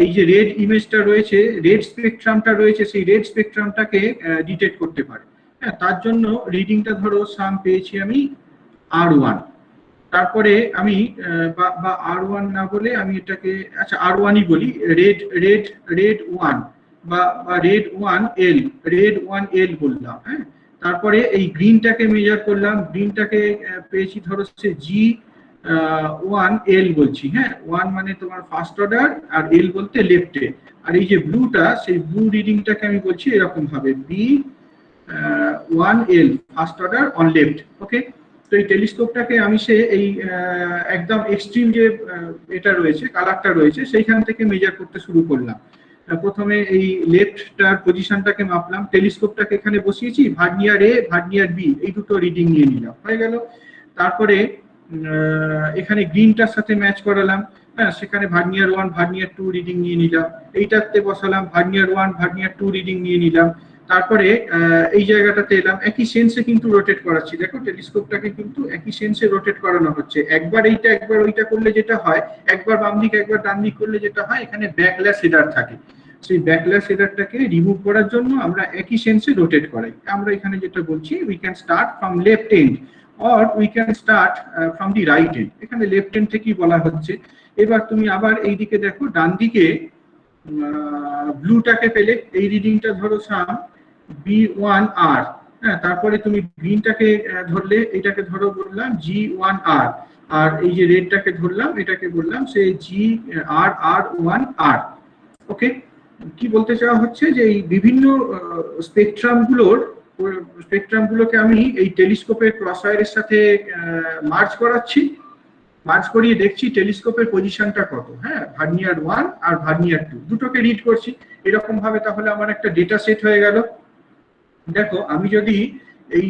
এই যে রেড ইমেজটা রয়েছে, রেড স্পেকট্রামটা রয়েছে, সেই রেড স্পেকট্রামটাকে ডিটেক্ট করতে পারে। হ্যাঁ, তার জন্য রিডিংটা ধরো সাম পেয়েছি আমি R1। তারপরে আমি বা R1 না বলে আমি এটাকে, আচ্ছা R1ই বলি, রেড 1 বা রেড 1L, রেড 1L বললাম। হ্যাঁ, তারপরে এই গ্রিনটাকে মেজার করলাম, গ্রিনটাকে পেয়েছি ধরো সে G1L বলছি। হ্যাঁ, 1 মানে তোমার ফার্স্ট অর্ডার আর L বলতে লেফটে। আর এই যে ব্লুটা, সেই ব্লু রিডিংটাকে আমি বলছি এরকম ভাবে B1L, first order on left. Okay, তো এই টেলিস্কোপটাকে আমি সে এই একদম এক্সট্রিম যে এটা রয়েছে, কালারটা রয়েছে, সেইখান থেকে মেজার করতে শুরু করলাম। প্রথমে এই লেফটটার পজিশনটাকে মাপলাম, টেলিস্কোপটাকে এখানে বসিয়েছি, ভার্নিয়ার এ ভার্নিয়ার বি এই দুটো রিডিং নিয়ে নিলাম, হয়ে গেল। তারপরে এখানে গ্রিনটার সাথে ম্যাচ করালাম, হ্যাঁ, সেখানে ভার্নিয়ার 1 ভার্নিয়ার 2 রিডিং নিয়ে নিলাম। এইটাতে বসালাম, ভার্নিয়ার 1 ভার্নিয়ার 2 রিডিং নিয়ে নিলাম। তারপরে এই জায়গাটাতে এলাম, একই সেন্সে কিন্তু রোটেট করাচ্ছি। দেখো টেলিস্কোপটাকে কিন্তু একই সেন্সে রোটেট করানো হচ্ছে, একবার এইটা একবার ওইটা করলে যেটা হয়, একবার বাম দিক একবার ডান দিক করলে যেটা হয়, এখানে ব্যাকল্যাশ হেডার থাকে। সেই ব্যাকল্যাশ হেডারটাকে রিমুভ করার জন্য আমরা একই সেন্সে রোটেট করাই। আমরা এখানে যেটা বলছি, we can start from left end or we can start from the right end. এখানে লেফট এন্ড থেকেই বলা হচ্ছে। এবার তুমি আবার এই দিকে দেখো, ডান দিকে ব্লুটাকে পেলে, এই রিডিংটা ধরো সাম B1R। হ্যাঁ, তারপরে তুমি গ্রিনটাকে ধরলে, এটাকে ধরো বললাম G1R, আর এই যে রেডটাকে ধরলাম, এটাকে বললাম সে GR1R। ওকে, কি বলতে চাওয়া হচ্ছে যে এই বিভিন্ন স্পেকট্রামগুলোকে আমি এই টেলিস্কোপের ক্রসওয়্যারের সাথে মার্জ করাচ্ছি, মার্জ করিয়ে দেখছি টেলিস্কোপের পজিশনটা কত। হ্যাঁ, ভার্নিয়ার 1 আর ভার্নিয়ার 2 দুটোকে রিড করছি এরকম ভাবে, তাহলে আমার একটা ডেটা সেট হয়ে গেল। দেখো, আমি যদি এই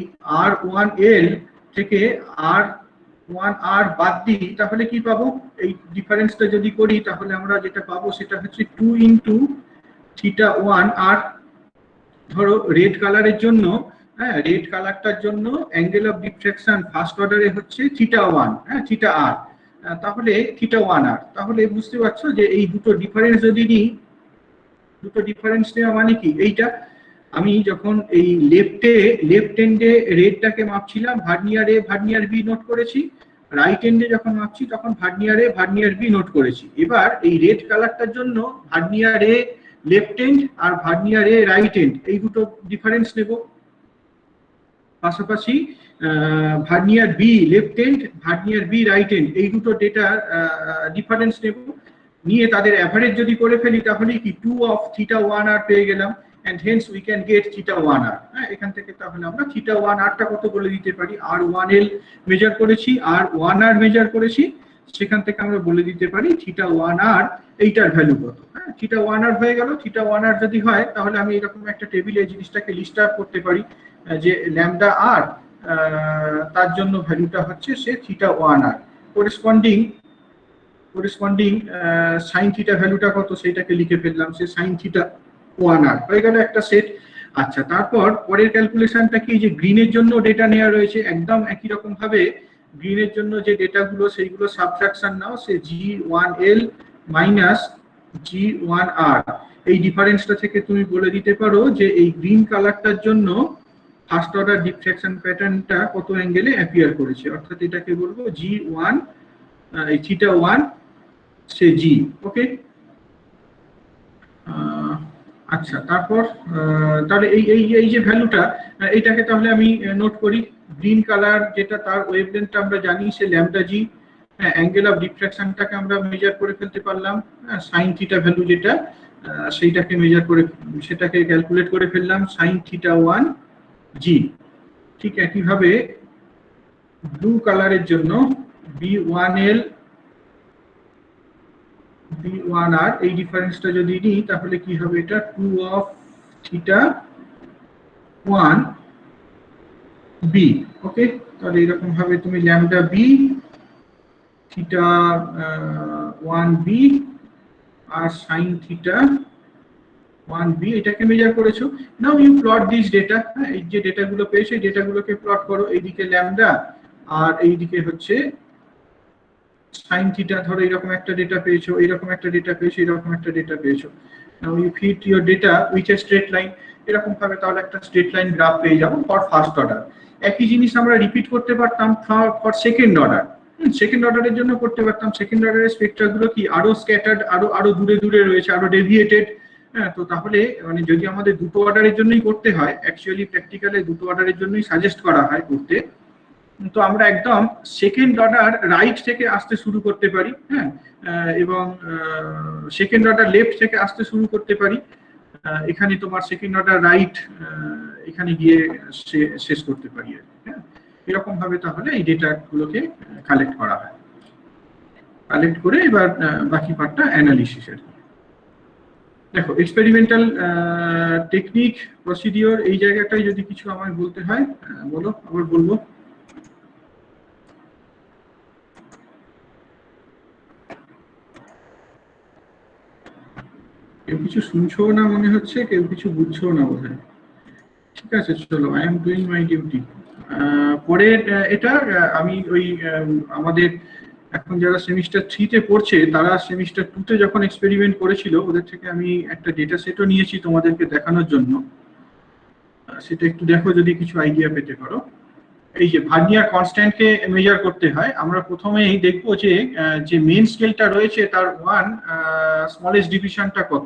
R1L থেকে R1R বাদ দিই তাহলে কি পাবো, এই ডিফারেন্সটা যদি করি তাহলে আমরা যেটা পাবো সেটা হচ্ছে 2 ইন্টু θ1R। ধরো রেড কালারের জন্য, হ্যাঁ, রেড কালারটার জন্য অ্যাঙ্গেল অফ ডিফ্রাকশন ফার্স্ট অর্ডারে হচ্ছে θ1, হ্যাঁ, θR, তাহলে θ1R। তাহলে বুঝতে পারছো যে এই দুটো ডিফারেন্স যদি নিই, দুটো ডিফারেন্স নেওয়া মানে কি, এইটা আমি যখন এই লেফট এন্ডে রেডটাকে মাপছিলাম, vernier A vernier B note করেছি, রাইট এন্ডে যখন মাপছি তখন vernier A vernier B note করেছি। এবার এই রেড কালারটার জন্য ভার্নিয়ার এ লেফট এন্ড আর ভার্নিয়ার এ রাইট এন্ড এই দুটো ডিফারেন্স নেব। পাশাপাশি vernier B left end, vernier B right end এই দুটো ডেটা ডিফারেন্স নেব, নিয়ে তাদের অ্যাভারেজ যদি করে ফেলি তাহলে কি 2 অফ θ1R পেয়ে গেলাম। and hence we can get theta 1r। এখান থেকে তাহলে আমরা theta 1r টা কত বলে দিতে পারি, r1l মেজার করেছি, r1r মেজার করেছি, সেখান থেকে আমরা বলে দিতে পারি theta 1r এইটার ভ্যালু কত। theta 1r হয়ে গেল। theta 1r যদি হয় তাহলে আমি এরকম একটা টেবিলে এই জিনিসটাকে লিস্ট আপ করতে পারি যে ল্যামডা r তার জন্য ভ্যালুটা হচ্ছে সে theta 1r, corresponding sin theta ভ্যালুটা কত সেটাকে লিখে ফেললাম, সে sin থিটা 1r হয়ে গেল একটা সেট। আচ্ছা, তারপর পরের ক্যালকুলেশনটা কি, যে গ্রিনের জন্য ডেটা নেওয়া রয়েছে, একদম একই রকম ভাবে গ্রিনের জন্য যে ডেটাগুলো সেইগুলো সাবট্রাকশন নাও, সে G1L মাইনাস G1R, এই ডিফারেন্সটা থেকে তুমি বলে দিতে পারো যে এই গ্রিন কালারটার জন্য ফার্স্ট অর্ডার ডিফ্র্যাকশন প্যাটার্নটা কত অ্যাঙ্গেলে অ্যাপিয়ার করেছে, অর্থাৎ এটাকে বলবো G1 এই থিটা 1 সে G। ওকে, আচ্ছা, তারপর তাহলে এই যে ভ্যালুটা, এইটাকে তাহলে আমি নোট করি। গ্রিন কালার যেটা তার ওয়েভলেন্থটা আমরা জানি সে ল্যামডা জি, অ্যাঙ্গেল অফ ডিফ্র্যাকশনটাকে আমরা মেজার করে ফেলতে পারলাম, সাইন থিটা ভ্যালু যেটা সেইটাকে মেজার করে সেটাকে ক্যালকুলেট করে ফেললাম, সাইন থিটা 1 জি। ঠিক একইভাবে ব্লু কালারের জন্য B1L B1R এই ডিফারেন্সটা যদি নিই তাহলে কি হবে, এটা 2 অফ থিটা 1 B। ওকে, তাহলে এরকম ভাবে তুমি ল্যামডা B থিটা 1 B আর সাইন থিটা 1 B এটাকে মেজার করেছো। Now you plot this data, এই যে ডেটাগুলো পেয়েছো এই ডেটাগুলোকে প্লট করো, এইদিকে ল্যামডা আর এইদিকে হচ্ছে সাইন থিটা। ধরো এরকম একটা ডেটা পেয়েছো, এরকম একটা ডেটা পেয়েছো, এরকম একটা ডেটা পেয়েছো। Now you fit your data with a straight line, এরকম ভাবে তাহলে একটা স্ট্রেট লাইন গ্রাফ পেয়ে যাবো ফর ফার্স্ট অর্ডার। একই জিনিস আমরা রিপিট করতে পারতাম ফর সেকেন্ড অর্ডার। সেকেন্ড অর্ডারের জন্য করতে পারতাম। সেকেন্ড অর্ডারের স্পেকট্রাগুলো কি আরো স্ক্যাটার্ড, আরো দূরে দূরে রয়েছে, আরো ডেভিয়েটেড। তো তাহলে মানে যদি আমাদের দুটো অর্ডারের জন্যই করতে হয়, অ্যাকচুয়ালি প্র্যাকটিক্যালে দুটো অর্ডারের জন্যই সাজেস্ট করা হয় করতে, তো আমরা একদম সেকেন্ড অর্ডার রাইট থেকে আসতে শুরু করতে পারি, হ্যাঁ, এবং সেকেন্ড অর্ডার লেফট থেকে আসতে শুরু করতে পারি। এখানে তোমার সেকেন্ড অর্ডার রাইট এখানে গিয়ে শেষ করতে পারি, হ্যাঁ, এরকম ভাবে তাহলে এই ডেটাগুলোকে কালেক্ট করা হয়। কালেক্ট করে এবার বাকি পার্টটা অ্যানালিসিসের। দেখো, এক্সপেরিমেন্টাল টেকনিক প্রসিডিওর এই জায়গাটায় যদি কিছু আমায় বলতে হয় বলো, আবার বলবো। কেউ কিছু শুনছো না মনে হচ্ছে, কেউ কিছু বুঝছো না বোধহয়। ঠিক আছে, চলো, I am doing my duty. পরের এটা আমি ওই আমাদের এখন যারা সেমিস্টার 3-তে পড়ছে তারা সেমিস্টার 2-তে যখন এক্সপেরিমেন্ট করেছিল ওদের থেকে আমি একটা ডেটা সেটও নিয়েছি তোমাদেরকে দেখানোর জন্য। সেটা একটু দেখো যদি কিছু আইডিয়া পেতে পারো। এই যে ভার্নিয়ার কনস্ট্যান্টকে মেজার করতে হয়, আমরা প্রথমেই দেখবো যে মেইন স্কেলটা রয়েছে তার 1 স্মলেস্ট ডিভিশনটা কত।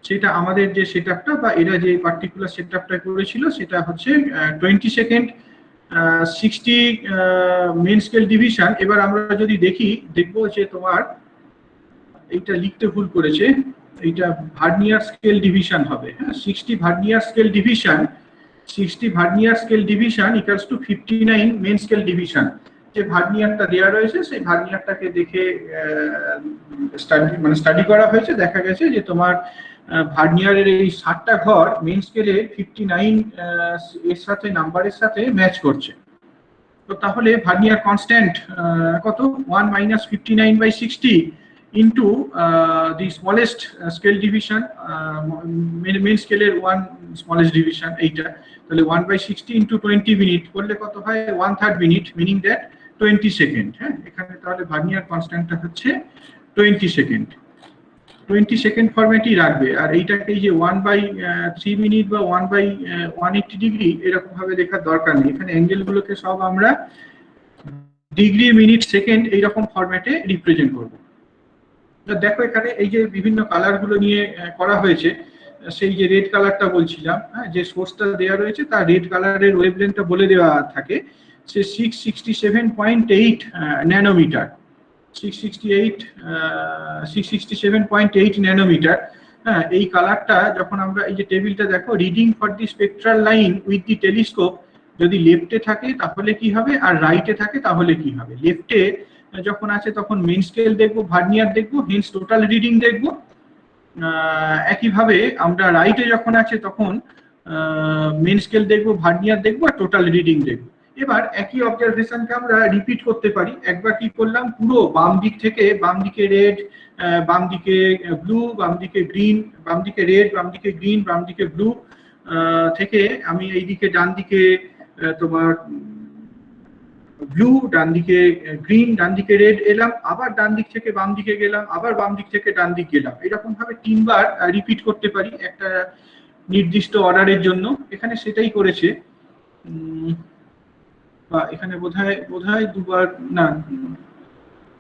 সেটা আমাদের যে সেটআপটা বা এরা যে পার্টিকুলার সেটআপটা করেছিল সেটা হচ্ছে 20 সেকেন্ড 60 মেইন স্কেল ডিভিশন। এবার আমরা যদি দেখবো যে তোমার এইটা লিখতে ভুল করেছে, এইটা ভার্নিয়ার স্কেল ডিভিশন হবে, হ্যাঁ, 60 vernier scale division, 60 vernier scale division equals to 59 main scale division. যে ভার্নিয়ারটা দেওয়া রয়েছে সেই ভার্নিয়ারটাকে দেখে স্টাডি করা হয়েছে, দেখা গেছে যে তোমার ভার্নিয়ারের এই 60টা ঘর মেইন স্কেলে 59 এর সাথে নাম্বারের সাথে ম্যাচ করছে। তো তাহলে ভার্নিয়ার কনস্ট্যান্ট কত, 1 minus 59/60 into the smallest scale division, main স্কেলের 1 স্মলেস্ট ডিভিশন এইটা, তাহলে 1/60 ইন্টু 20 মিনিট করলে কত হয়, 1/3 মিনিট, মিনিং দ্যাট 20 সেকেন্ড। হ্যাঁ, এখানে তাহলে ভার্নিয়ার কনস্ট্যান্টটা হচ্ছে 20 সেকেন্ড। 20 সেকেন্ড ফরম্যাটই রাখবে, আর এইটাকে যে 1/3 মিনিট বা 1/180 ডিগ্রি এরকম ভাবে দেখার দরকার নেই। এখানে অ্যাঙ্গেলগুলোকে সব আমরা ডিগ্রি, মিনিট, সেকেন্ড এইরকম ফরম্যাটে রিপ্রেজেন্ট করব। দেখো এখানে এই যে বিভিন্ন কালারগুলো নিয়ে করা হয়েছে, সেই যে রেড কালারটা বলছিলাম, হ্যাঁ, যে সোর্সটা দেওয়া রয়েছে তার রেড কালারের ওয়েভলেন্থটা বলে দেওয়া থাকে, সে 667.8 ন্যানোমিটার, 667.8 ন্যানোমিটার। হ্যাঁ, এই কালারটা যখন আমরা এই যে টেবিলটা দেখো, reading for the spectral line with the telescope, যদি লেফটে থাকে তাহলে কি হবে আর রাইটে থাকে তাহলে কি হবে। লেফটে যখন আছে তখন মেইন স্কেল দেখবো, ভার্নিয়ার দেখবো, হেন্স টোটাল রিডিং দেখবো। একইভাবে আমরা রাইটে যখন আছে তখন মেইন স্কেল দেখবো, ভার্নিয়ার দেখবো আর টোটাল রিডিং দেখবো। এবার একই অবজারভেশনকে আমরা রিপিট করতে পারি। একবার কি করলাম, পুরো বাম দিক থেকে, বাম দিকে রেড, বাম দিকে ব্লু, বাম দিকে গ্রিন, বাম দিকে রেড, বাম দিকে গ্রিন, বাম দিকে ব্লু থেকে আমি এইদিকে ডান দিকে তোমার ব্লু, ডান দিকে গ্রিন, ডান দিকে রেড এলাম, আবার ডান দিক থেকে বাম দিকে গেলাম, আবার বাম দিক থেকে ডান দিক গেলাম। এরকম ভাবে 3 বার রিপিট করতে পারি একটা নির্দিষ্ট অর্ডারের জন্য। এখানে সেটাই করেছে, বা এখানে বোধহয়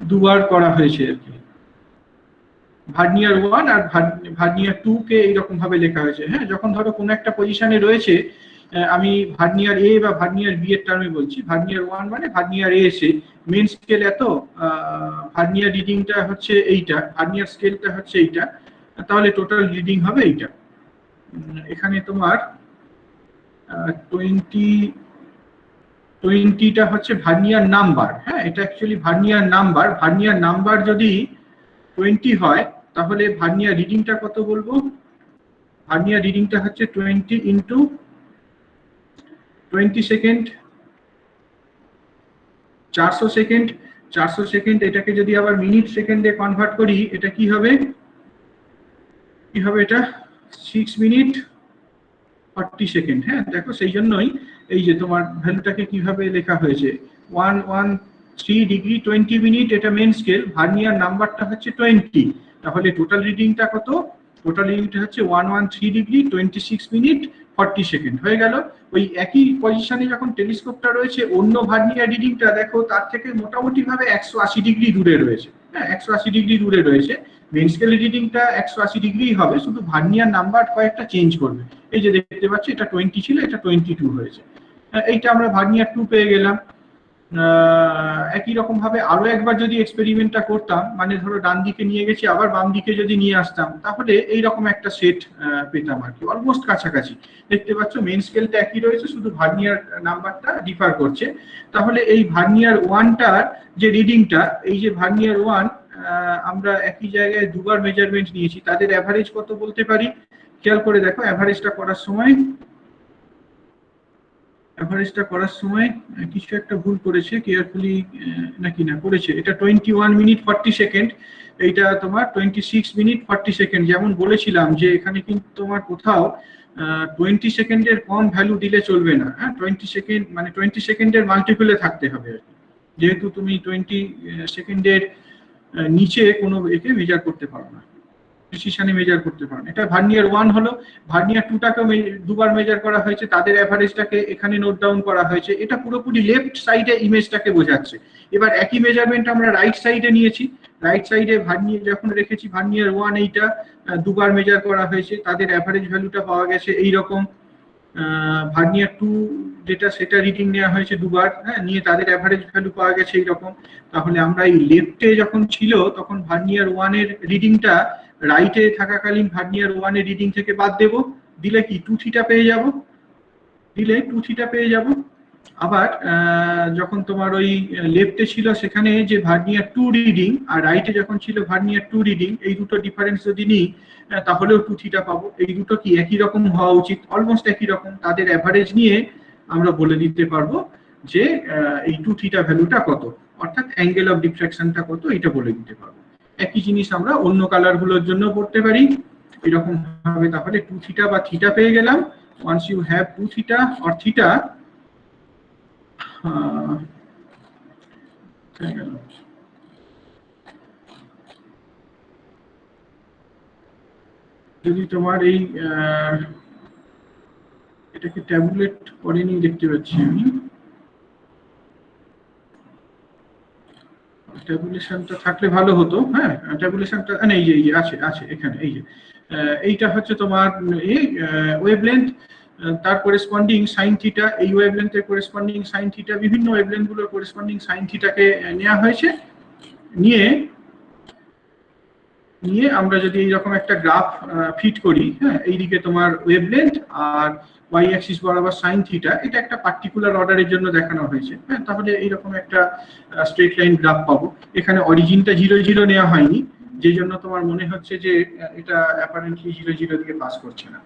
দুবার করা হয়েছে আর কি। ভার্নিয়ার 1 আর ভার্নিয়ার 2 কে এইরকম ভাবে লেখা হয়েছে। হ্যাঁ, যখন ধরো কোনো একটা পজিশনে রয়েছে, আমি ভার্নিয়ার এ বা ভার্নিয়ার বি এর টার্মে বলছি, ভার্নিয়ার 1 মানে ভার্নিয়ার এ এসে মেন স্কেল এত, ভার্নিয়ার রিডিংটা হচ্ছে এইটা, ভার্নিয়ার স্কেলটা হচ্ছে এইটা, তাহলে টোটাল রিডিং হবে এইটা। এখানে তোমার 20টা হচ্ছে ভার্নিয়ার নাম্বার। হ্যাঁ, এটা actually vernier number. Vernier number যদি 20 হয় তাহলে ভার্নিয়ার রিডিংটা কত বলবো? ভার্নিয়ার রিডিংটা হচ্ছে 20 ইন্টু 20 সেকেন্ড, 400 সেকেন্ড। 400 সেকেন্ড এটাকে যদি আবার মিনিট সেকেন্ডে কনভার্ট করি, এটা কি হবে? এটা 6 মিনিট 40 সেকেন্ড। হ্যাঁ, দেখো সেই জন্যই এই যে তোমার ভ্যালুটাকে কিভাবে লেখা হয়েছে, 113 ডিগ্রি 20 মিনিট, এটা মেন স্কেল, ভার্নিয়ার নাম্বারটা হচ্ছে 20, তাহলে টোটাল রিডিংটা কত? টোটাল রিডিংটা হচ্ছে 113 ডিগ্রি 26 মিনিট 40 সেকেন্ড হয়ে গেল। ওই একই পজিশনে যখন টেলিস্কোপটা রয়েছে, অন্য ভার্নিয়ার রিডিংটা দেখো তার থেকে মোটামুটি ভাবে 180 ডিগ্রি দূরে রয়েছে। হ্যাঁ, 180 ডিগ্রি দূরে রয়েছে। মেন স্কেল রিডিংটা 180 ডিগ্রি হবে, শুধু ভার্নিয়ার নাম্বার কয়েকটা চেঞ্জ করবে। এই যে দেখতে পাচ্ছি, এটা 20 ছিল, এটা 22 হয়েছে। এইটা আমরা ভার্নিয়ার 2 পেয়ে গেলাম। একই রকম ভাবে আরো একবার যদি এক্সপেরিমেন্টটা করতাম, মানে ধরো ডান দিকে নিয়ে গেছি আবার বাম দিকে যদি নিয়ে আসতাম, তাহলে এইরকম একটা সেট পেতাম আর কি, অলমোস্ট কাছাকাছি। দেখতে পাচ্ছ মেইন স্কেলটা একই রয়েছে, শুধু ভার্নিয়ার নাম্বারটা ডিফার করছে। তাহলে এই ভার্নিয়ার 1টার যে রিডিংটা, এই যে ভার্নিয়ার 1 আমরা একই জায়গায় দুবার মেজারমেন্ট নিয়েছি, তাদের অ্যাভারেজ কত বলতে পারি? খেয়াল করে দেখো, অ্যাভারেজটা করার সময় কিছু একটা ভুল করেছে, কেয়ারফুলি নাকি না করেছে, এটা 21 মিনিট 40 সেকেন্ড, এইটা তোমার 26 মিনিট 40 সেকেন্ড। যেমন বলেছিলাম যে এখানে কিন্তু তোমার কোথাও 20 সেকেন্ডের কম ভ্যালু দিলে চলবে না। হ্যাঁ, 20 সেকেন্ড মানে 20 সেকেন্ডের মাল্টিপলে থাকতে হবে আর কি, যেহেতু তুমি 20 সেকেন্ডের নিচে কোনো একে মেজার করতে পারো না, প্রিসিশনে মেজার করতে পারেন। এটা ভার্নিয়ার 1 হলো। ভার্নিয়ার 2টাকে দুবার মেজার করা হয়েছে, তাদের অ্যাভারেজটাকে এখানে নোট ডাউন করা হয়েছে। এটা পুরোপুরি লেফট সাইডে ইমেজটাকে বোঝাচ্ছে। এবার একই মেজারমেন্ট আমরা রাইট সাইডে নিয়েছি। রাইট সাইডে ভার্নিয়ার যখন রেখেছি, ভার্নিয়ার 1 এইটা দুবার মেজার করা হয়েছে, তাদের অ্যাভারেজ ভ্যালুটা পাওয়া গেছে এই রকম। ভার্নিয়ার 2 যেটা, সেটা রিডিং নেওয়া হয়েছে দুবার, হ্যাঁ, নিয়ে তাদের অ্যাভারেজ ভ্যালু পাওয়া গেছে এইরকম। তাহলে আমরা এই লেফটে যখন ছিল তখন ভার্নিয়ার 1 এর রিডিংটা রাইটে থাকাকালীন ভার্নিয়ার 1 এর রিডিং থেকে বাদ দেব, দিলে কি 2 থিটা পেয়ে যাব। আবার যখন তোমার ওই লেফটে ছিল সেখানে যে ভার্নিয়ার 2 রিডিং, আর রাইটে যখন ছিল ভার্নিয়ার 2 রিডিং, এই দুটো ডিফারেন্স যদি নিই তাহলেও 2 থিটা পাবো। এই দুটো কি একই রকম হওয়া উচিত, অলমোস্ট একই রকম। তাদের অ্যাভারেজ নিয়ে আমরা বলে দিতে পারবো যে এই 2 থিটা ভ্যালুটা কত, অর্থাৎ অ্যাঙ্গেল অফ ডিফ্রাকশনটা কত, এটা বলে দিতে পারবো। একই জিনিস আমরা অন্য কালার গুলোর জন্য করতে পারি এরকম ভাবে। তাহলে 2 থিটা বা থিটা পেয়ে গেলাম। once you have 2 theta or theta, যদি তোমার এই এটাকে ট্যাবুলেট করেনি দেখতে পাচ্ছি আমি, ট্যাবুলেশনটা থাকলে ভালো হতো। হ্যাঁ, ট্যাবুলেশনটা এই যে আছে এখানে, এই যে এইটা হচ্ছে তোমার এই ওয়েভলেন্থ, তার করেসপন্ডিং সাইন থিটা, এই ওয়েভলেন্থের করেসপন্ডিং সাইন থিটা, বিভিন্ন ওয়েভলেন্থ গুলোর করেসপন্ডিং সাইন থিটাকে নেওয়া হয়েছে। নিয়ে আমরা যদি এইরকম একটা গ্রাফ ফিট করি, হ্যাঁ, এইদিকে তোমার ওয়েভলেন্থ আর ওয়াই অ্যাক্সিস বরাবর সাইন থিটা, এটা একটা পার্টিকুলার অর্ডারের জন্য দেখানো হয়েছে, হ্যাঁ, তাহলে এইরকম একটা স্ট্রেট লাইন গ্রাফ পাবো। এখানে অরিজিনটা 0 0 নেওয়া হয়নি, যে জন্য তোমার মনে হচ্ছে যে এটা অ্যাপারেন্টলি 0 0 দিকে পাস করছে না।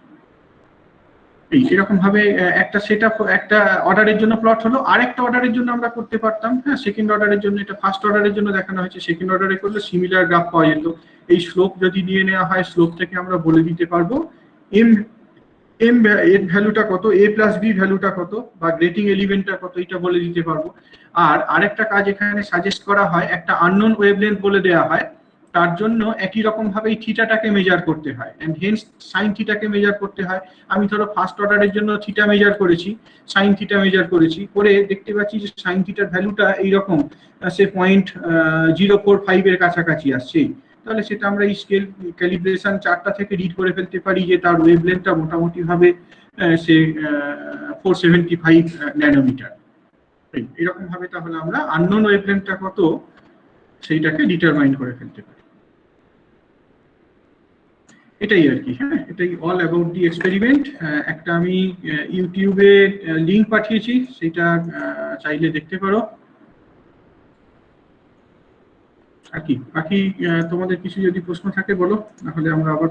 এরকম ভাবে একটা সেটআপ একটা অর্ডারের জন্য প্লট হলো। আরেকটা অর্ডারের জন্য আমরা করতে পারতাম, হ্যাঁ, সেকেন্ড অর্ডারের জন্য, এটা ফার্স্ট অর্ডারের জন্য দেখানো হয়েছে, সেকেন্ড অর্ডারে করলে সিমিলার গ্রাফ পাওয়া যেত। এই স্লোপ যদি নিয়ে নেওয়া হয়, স্লোপ থেকে আমরা বলে দিতে পারবো এম এম এর ভ্যালুটা কত, এ প্লাস বি ভ্যালুটা কত, বা গ্রেটিং এলিমেন্টটা কত, এটা বলে দিতে পারবো। আর আরেকটা কাজ এখানে সাজেস্ট করা হয়, একটা আননোন ওয়েভলেন্থ বলে দেওয়া হয়, তার জন্য একই রকম ভাবে থিটাটাকে মেজার করতে হয়, এন্ড হেন্স সাইন থিটাকে মেজার করতে হয়। আমি ধরো ফার্স্ট অর্ডারের জন্য থিটা মেজার করেছি, সাইন থিটা মেজার করেছি, করে দেখতে পাচ্ছি যে সাইন থিটার ভ্যালুটা এইরকম, সে 0.045 এর কাছাকাছি আসছে। তাহলে সেটা আমরা এই স্কেল ক্যালিব্রেশন চার্টটা থেকে রিড করে ফেলতে পারি যে তার ওয়েভলেন্থটা মোটামুটি ভাবে সে 475 ন্যানোমিটার। এরকম ভাবে তাহলে আমরা আননোন ওয়েভলেন্থটা কত সেইটাকে ডিটারমাইন করে ফেলতে পারি। এটাই আর কি, হ্যাঁ, এটাই অল অ্যাবাউট দি এক্সপেরিমেন্ট। একটা আমি ইউটিউবে লিংক পাঠিয়েছি, সেটা চাইলে দেখতে পারো। আর কি বাকি তোমাদের কিছু যদি প্রশ্ন থাকে বলো, নাহলে আমরা আবার